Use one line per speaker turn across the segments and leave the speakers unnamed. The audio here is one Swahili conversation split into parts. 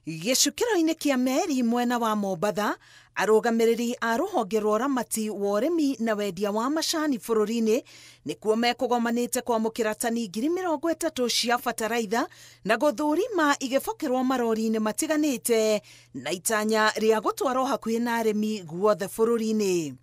Gĩcukĩro-inĩ kĩa meri mwena wa Mombatha, arũgamĩrĩri a rũhonge rwa ũramati wa ũrĩmi na wendia wa macani bũrũri-inĩ nĩkuo mekũgomanĩte kwamũkĩra tani 30,000 cia bataraitha na gũthũrima igĩbokerwo marori-inĩ matiganĩte na itanya rĩa gũtwarwo hakuhĩ na arĩmi guothe bũrũri-inĩ.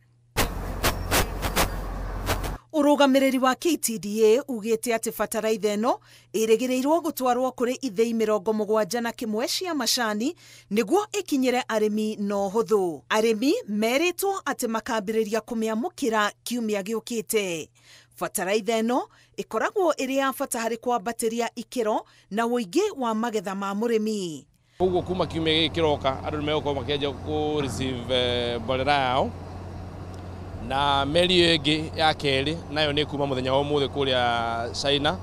Ũrũgamĩrĩri wa KTDA ugĩte atĩ bataraitha ĩno ĩrĩgĩrĩirwo gũtwarwo kũrĩ ithĩi 71 cia macani nĩguo ĩkinyĩre arĩmi na ũhũthũ. Arĩmi merĩtwo atĩ makambĩrĩria kũmĩamũkĩra kiumia gĩũkĩte. Bataraitha ĩno ĩkoragwo ĩrĩ ya bata harĩ kwambatĩria ikĩro na ũingĩ wa magetha ma mũrĩmi.
Ũguo kuma kiumia gĩkĩ kĩroka andũ nĩmegũkorwo makĩanjia kũ receive mborera yao, na meri ĩngĩ ya kerĩ nayo nĩ kuma mũthenya wa ũmũthĩ kũrĩa China,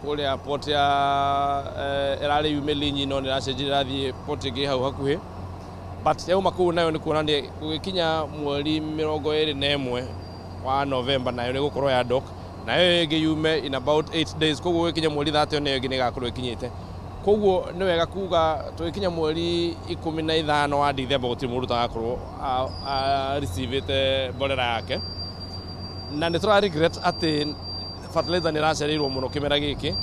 kũrĩa port ya ĩrarĩ Yumelinyi no nĩracenjia ĩrathiĩ port ĩngĩ hau hakuhĩ, but yauma kũu nayo nĩ kuonania gũgĩkinya mweri 21 wa November nayo nĩ gũkorwo ya dock, nayo ĩngĩ yume in about 8 days, koguo gũkinya mweri 30 nayo ĩngĩ nĩ ĩgakorwo ĩkinyĩte. Koguo nĩ wega kuga tũgĩkinya mweri 15 wa December gũtirĩ mũndũ ũtagakorwo receive mborera yake, na nĩ tũra regret atĩ fertilizer nĩ ĩracereirwo mũno kĩmera gĩkĩ,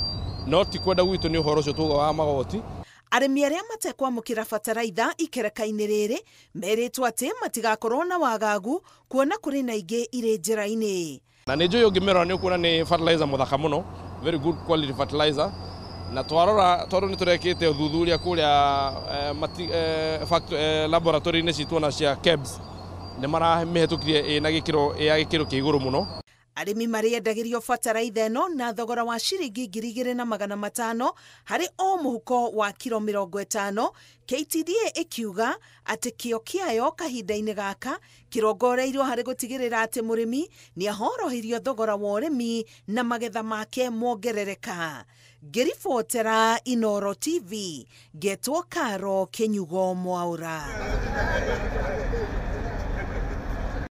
no ti kwenda gwitũ nĩ ũhoro ũcio tuga wa magoti.
Arĩmi arĩa matekwamũkĩra bataraitha ikereka-inĩ rĩrĩ merĩtwo atĩ matigakorwo na wagagu kuona kũrĩ na ingĩ irĩ njĩra-inĩ.
Na nĩ njũĩ ũngĩmĩrora nĩ ũkuona nĩ fertilizer mũthaka mũno, very good quality fertilizer, na twarora tondũ nĩ tũrekĩte ũthuthuria kũrĩa laboratory-inĩ citũ na cia KEBS nĩ maramĩhetũkirie ĩna gĩkĩro kĩa igũrũ mũno.
Arĩmi marĩendagĩrio bataraitha ĩno na thogora wa ciringi 2,500 harĩ o mũhuko wa kilo 50. KTDA ĩkiuga atĩ kĩo kĩayo kahinda-inĩ gaka kĩrongoreirio harĩ gũtigĩrĩra atĩ mũrĩmi nĩ ahorohirio thogora wa ũrĩmi na magetha make mongerereka. Ngĩribotera Inooro TV, ngetwo Karo Kenyugo Mwaũra.